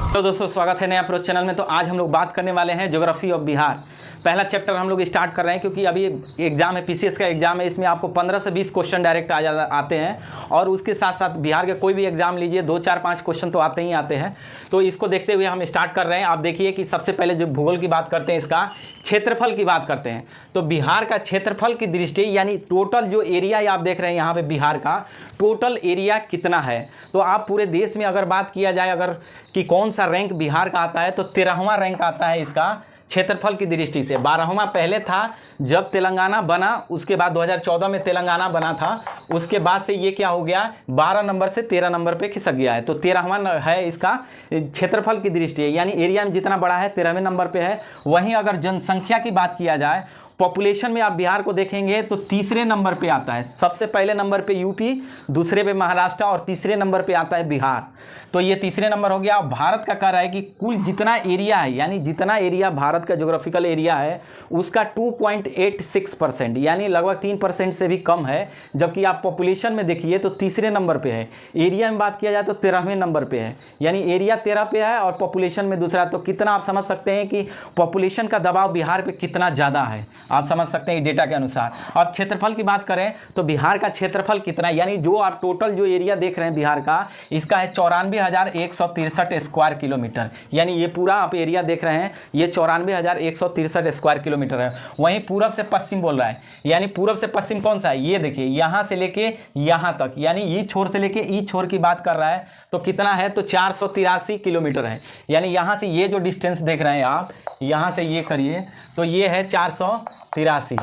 तो दोस्तों स्वागत है नया प्रो चैनल में। तो आज हम लोग बात करने वाले हैं ज्योग्राफी ऑफ बिहार। पहला चैप्टर हम लोग स्टार्ट कर रहे हैं क्योंकि अभी एग्जाम है, पीसीएस का एग्जाम है। इसमें आपको 15 से 20 क्वेश्चन डायरेक्ट आते हैं और उसके साथ साथ बिहार के कोई भी एग्जाम लीजिए 2, 4, 5 क्वेश्चन तो आते ही आते हैं। तो इसको देखते हुए हम स्टार्ट कर रहे हैं। आप देखिए कि सबसे पहले जो भूगोल की बात करते हैं, इसका क्षेत्रफल की बात करते हैं। तो बिहार का क्षेत्रफल की दृष्टि यानी टोटल जो एरिया आप देख रहे हैं यहाँ पे बिहार का टोटल एरिया कितना है। तो आप पूरे देश में अगर बात किया जाए अगर कि कौन सा रैंक बिहार का आता है तो 13वां रैंक आता है इसका क्षेत्रफल की दृष्टि से। 12वां पहले था जब तेलंगाना बना, उसके बाद 2014 में तेलंगाना बना था। उसके बाद से ये क्या हो गया, 12 नंबर से 13 नंबर पे खिसक गया है। तो 13वां है इसका क्षेत्रफल की दृष्टि है, यानी एरिया में जितना बड़ा है 13वें नंबर पे है। वहीं अगर जनसंख्या की बात किया जाए, पॉपुलेशन में आप बिहार को देखेंगे तो तीसरे नंबर पे आता है। सबसे पहले नंबर पे यूपी, दूसरे पे महाराष्ट्र और तीसरे नंबर पे आता है बिहार। तो ये तीसरे नंबर हो गया। भारत का कह रहा है कि कुल जितना एरिया है, यानी जितना एरिया भारत का ज्योग्राफिकल एरिया है उसका 2.86% यानी लगभग 3% से भी कम है। जबकि आप पॉपुलेशन में देखिए तो तीसरे नंबर पे है। एरिया में बात किया जाए तो 13वें नंबर पे है, यानी एरिया 13 पे है और पॉपुलेशन में दूसरा। तो कितना आप समझ सकते हैं कि पॉपुलेशन का दबाव बिहार पे कितना ज़्यादा है, आप समझ सकते हैं डेटा के अनुसार। और क्षेत्रफल की बात करें तो बिहार का क्षेत्रफल कितना है, यानी जो आप टोटल जो एरिया देख रहे हैं बिहार का, इसका है 94,163 स्क्वायर किलोमीटर। यानी ये पूरा आप एरिया देख रहे हैं ये 94,163 स्क्वायर किलोमीटर है। वहीं पूरब से पश्चिम बोल रहा है, यानी पूरब से पश्चिम कौन सा है, ये देखिए यहाँ से लेके यहाँ तक, यानी ई छोर से लेके ई छोर की बात कर रहा है। तो कितना है, तो 483 किलोमीटर है। यानी यहाँ से ये जो डिस्टेंस देख रहे हैं आप, यहाँ से ये करिए तो ये है 483,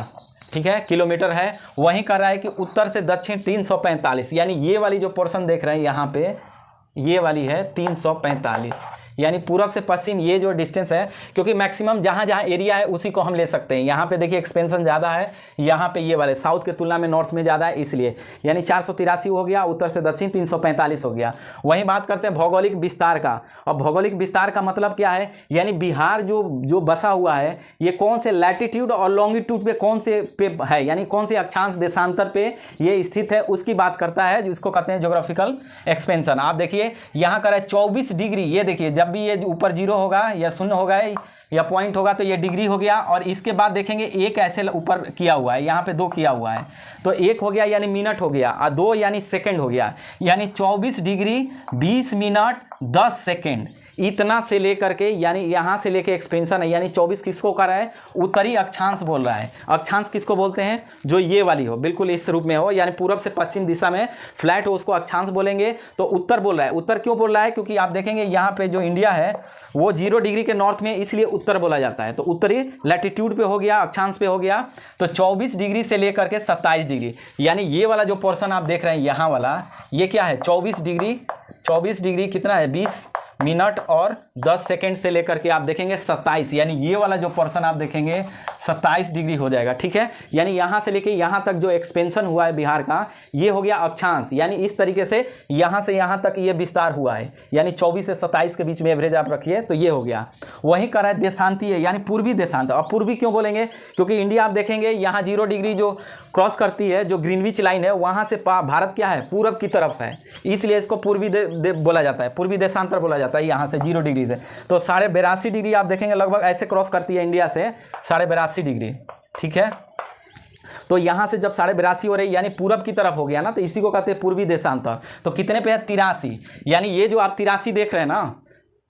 ठीक है, किलोमीटर है। वहीं कर रहा है कि उत्तर से दक्षिण 345, यानी ये वाली जो पोर्शन देख रहे हैं यहाँ पे, ये वाली है 345, यानी पूरब से पश्चिम ये जो डिस्टेंस है। क्योंकि मैक्सिमम जहाँ जहाँ एरिया है उसी को हम ले सकते हैं। यहाँ पे देखिए एक्सपेंशन ज़्यादा है, यहाँ पे ये वाले साउथ के तुलना में नॉर्थ में ज़्यादा है, इसलिए यानी 483 हो गया, उत्तर से दक्षिण 345 हो गया। वहीं बात करते हैं भौगोलिक विस्तार का। और भौगोलिक विस्तार का मतलब क्या है, यानी बिहार जो बसा हुआ है ये कौन से लैटिट्यूड और लॉन्गिट्यूड पे कौन से पे है, यानी कौन से अक्षांश देशांतर पे ये स्थित है उसकी बात करता है, जिसको कहते हैं ज्योग्राफिकल एक्सपेंशन। आप देखिए यहाँ कर 24 डिग्री, ये देखिए जब भी ये ऊपर 0 होगा या 0 होगा या पॉइंट होगा तो ये डिग्री हो गया। और इसके बाद देखेंगे एक ऐसे ऊपर किया हुआ है, यहाँ पे 2 किया हुआ है, तो 1 हो गया यानी मिनट हो गया और 2 यानी सेकंड हो गया। यानी 24 डिग्री 20 मिनट 10 सेकंड इतना से लेकर के, यानी यहाँ से लेके एक्सपेंशन है। यानी 24 किसको कर रहा है, उत्तरी अक्षांश बोल रहा है। अक्षांश किसको बोलते हैं, जो ये वाली हो, बिल्कुल इस रूप में हो, यानी पूरब से पश्चिम दिशा में फ्लैट हो उसको अक्षांश बोलेंगे। तो उत्तर बोल रहा है। उत्तर क्यों बोल रहा है, क्योंकि आप देखेंगे यहाँ पे जो इंडिया है वो 0 डिग्री के नॉर्थ में, इसलिए उत्तर बोला जाता है। तो उत्तरी लैटिट्यूड पे हो गया, अक्षांश पे हो गया। तो 24 डिग्री से लेकर के 27 डिग्री, यानी ये वाला जो पोर्शन आप देख रहे हैं यहाँ वाला, ये क्या है 24 डिग्री कितना है 20 मिनट और 10 सेकेंड से लेकर के आप देखेंगे 27, यानी ये वाला जो पोर्शन आप देखेंगे 27 डिग्री हो जाएगा, ठीक है। यानी यहाँ से लेके यहाँ तक जो एक्सपेंशन हुआ है बिहार का, ये हो गया अक्षांश। यानी इस तरीके से यहाँ तक ये विस्तार हुआ है, यानी 24 से 27 के बीच में एवरेज आप रखिए तो ये हो गया। वहीं कर रहा है देशांतीय, यानी पूर्वी देशांत। और पूर्वी क्यों बोलेंगे, क्योंकि इंडिया आप देखेंगे यहाँ 0 डिग्री जो क्रॉस करती है, जो ग्रीनविच लाइन है, वहाँ से भारत क्या है, पूरब की तरफ है, इसलिए इसको पूर्वी बोला जाता है, पूर्वी देशांतर बोला जाता है यहाँ से 0 डिग्री से। तो 82.5 डिग्री आप देखेंगे लगभग ऐसे क्रॉस करती है इंडिया से 82.5 डिग्री, ठीक है। तो यहाँ से जब 82.5 हो रही यानी पूरब की तरफ हो गया ना, तो इसी को कहते हैं पूर्वी देशांतर। तो कितने पे है 83, यानी ये जो आप 83 देख रहे हैं ना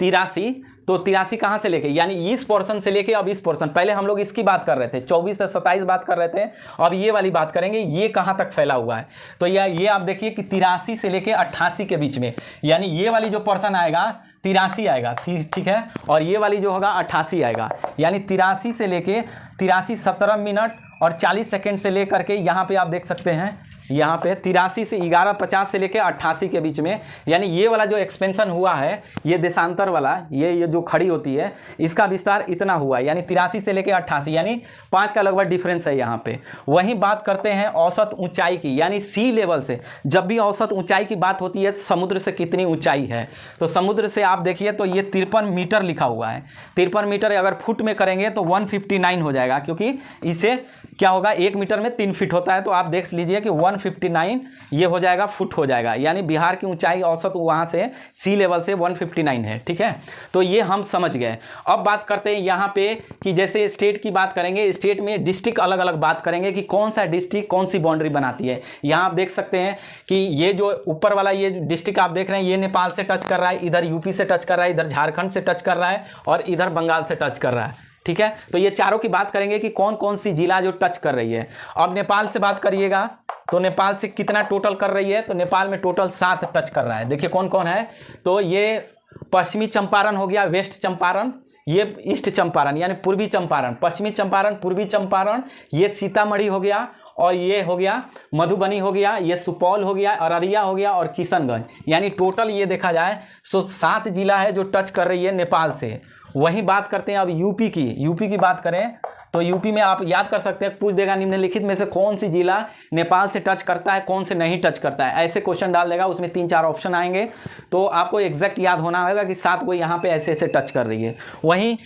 83, तो 83 कहाँ से लेके, यानी इस पोर्शन से लेके अब इस पोर्शन, पहले हम लोग इसकी बात कर रहे थे 24 से 27 बात कर रहे थे, अब ये वाली बात करेंगे ये कहाँ तक फैला हुआ है। तो ये आप देखिए कि 83 से लेके 88 के बीच में, यानी ये वाली जो पोर्शन आएगा 83 आएगा, ठीक है, और ये वाली जो होगा 88 आएगा। यानी 83 से लेके 83 17 मिनट और 40 सेकेंड से लेकर के यहाँ पे आप देख सकते हैं, यहाँ पे 83 से 11:50 से लेकर 88 के बीच में, यानी ये वाला जो एक्सपेंशन हुआ है, ये देशांतर वाला, ये जो खड़ी होती है इसका विस्तार इतना हुआ है, यानी 83 से लेकर 88, यानी 5 का लगभग डिफरेंस है यहाँ पे। वहीं बात करते हैं औसत ऊंचाई की, यानी सी लेवल से। जब भी औसत ऊंचाई की बात होती है समुद्र से कितनी ऊंचाई है, तो समुद्र से आप देखिए तो ये 53 मीटर लिखा हुआ है। 53 मीटर अगर फुट में करेंगे तो 159 हो जाएगा, क्योंकि इसे क्या होगा 1 मीटर में 3 फीट होता है, तो आप देख लीजिए कि 1 159 ये हो जाएगा फुट हो जाएगा, यानी बिहार की ऊंचाई औसत वहाँ से सी लेवल से 159 है। ठीक है, तो ये हम समझ गए। अब बात करते हैं यहाँ पे कि जैसे स्टेट की बात करेंगे, स्टेट में डिस्ट्रिक्ट अलग अलग बात करेंगे कि कौन सा डिस्ट्रिक्ट कौन सी बाउंड्री बनाती है। यहाँ आप देख सकते हैं कि ये जो ऊपर वाला ये डिस्ट्रिक्ट आप देख रहे हैं, ये नेपाल से टच कर रहा है, इधर यूपी से टच कर रहा है, इधर झारखंड से टच कर रहा है और इधर बंगाल से टच कर रहा है। ठीक है, तो ये चारों की बात करेंगे कि कौन कौन सी जिला जो टच कर रही है। अब नेपाल से बात करिएगा तो नेपाल से कितना टोटल कर रही है, तो नेपाल में टोटल 7 टच कर रहा है। देखिए कौन कौन है, तो ये पश्चिमी चंपारण हो गया, वेस्ट चंपारण, ये ईस्ट चंपारण यानी पूर्वी चंपारण, पश्चिमी चंपारण, पूर्वी चंपारण, ये सीतामढ़ी हो गया और ये हो गया मधुबनी हो गया, ये सुपौल हो गया, अररिया हो गया और किशनगंज। यानी टोटल ये देखा जाए तो 7 जिला है जो टच कर रही है नेपाल से। वहीं बात करते हैं अब यूपी की बात करें तो यूपी में आप याद कर सकते हैं, पूछ देगा निम्नलिखित में से कौन सी जिला नेपाल से टच करता है, कौन से नहीं टच करता है, ऐसे क्वेश्चन डाल देगा। उसमें 3-4 ऑप्शन आएंगे तो आपको एग्जैक्ट याद होना होगा कि 7 को यहाँ पे ऐसे ऐसे टच कर रही है। वहीं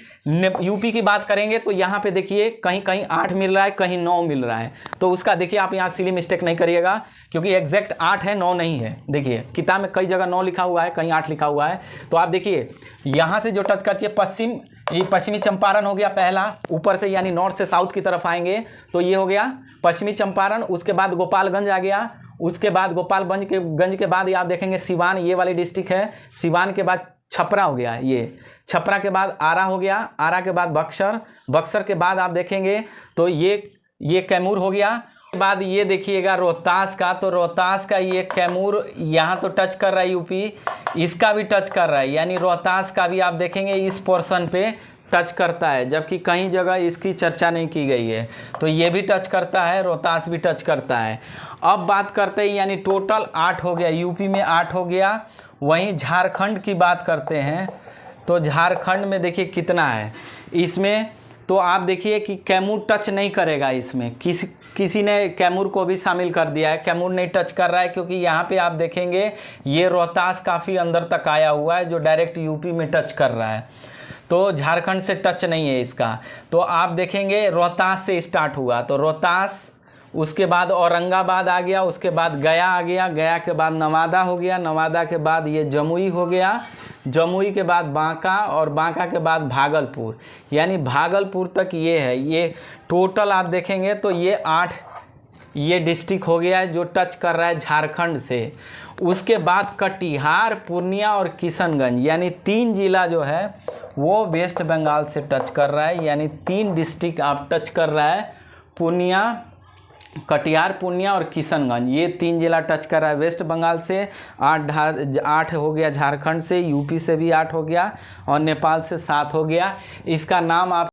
यूपी की बात करेंगे तो यहाँ पे देखिए कहीं कहीं 8 मिल रहा है, कहीं 9 मिल रहा है। तो उसका देखिए आप यहाँ सिली मिस्टेक नहीं करिएगा क्योंकि एग्जैक्ट 8 है, 9 नहीं है। देखिए किताब में कई जगह 9 लिखा हुआ है, कहीं 8 लिखा हुआ है। तो आप देखिए यहाँ से जो टच करती है पश्चिमी चंपारण हो गया पहला, ऊपर से यानी नॉर्थ से साउथ की तरफ आएंगे तो ये हो गया पश्चिमी चंपारण। उसके बाद गोपालगंज आ गया, उसके बाद गोपालगंज के बाद आप देखेंगे सिवान, ये वाली डिस्ट्रिक्ट है। सिवान के बाद छपरा हो गया, ये छपरा के बाद आरा हो गया, आरा के बाद बक्सर के बाद आप देखेंगे तो ये कैमूर हो गया। के बाद ये देखिएगा रोहतास का, तो रोहतास का ये कैमूर यहाँ तो टच कर रहा है यूपी, इसका भी टच कर रहा है, यानी रोहतास का भी आप देखेंगे इस पोर्शन पे टच करता है, जबकि कहीं जगह इसकी चर्चा नहीं की गई है। तो ये भी टच करता है, रोहतास भी टच करता है। अब बात करते हैं यानी टोटल 8 हो गया, यूपी में 8 हो गया। वहीं झारखंड की बात करते हैं तो झारखंड में देखिए कितना है इसमें, तो आप देखिए कि कैमूर टच नहीं करेगा इसमें, किसी ने कैमूर को भी शामिल कर दिया है, कैमूर नहीं टच कर रहा है क्योंकि यहाँ पे आप देखेंगे ये रोहतास काफ़ी अंदर तक आया हुआ है जो डायरेक्ट यूपी में टच कर रहा है। तो झारखंड से टच नहीं है इसका। तो आप देखेंगे रोहतास से स्टार्ट हुआ तो रोहतास, उसके बाद औरंगाबाद आ गया, उसके बाद गया आ गया, गया के बाद नवादा हो गया, नवादा के बाद ये जमुई हो गया, जमुई के बाद बांका और बांका के बाद भागलपुर, यानी भागलपुर तक ये है। ये टोटल आप देखेंगे तो ये 8 ये डिस्ट्रिक्ट हो गया है जो टच कर रहा है झारखंड से। उसके बाद कटिहार, पूर्णिया और किशनगंज यानी 3 जिला जो है वो वेस्ट बंगाल से टच कर रहा है, यानी 3 डिस्ट्रिक्ट आप टच कर रहा है, पूर्णिया, कटिहार, पूर्णिया और किशनगंज, ये 3 जिला टच कर रहा है वेस्ट बंगाल से। 8 हो गया झारखंड से, यूपी से भी 8 हो गया और नेपाल से 7 हो गया। इसका नाम आप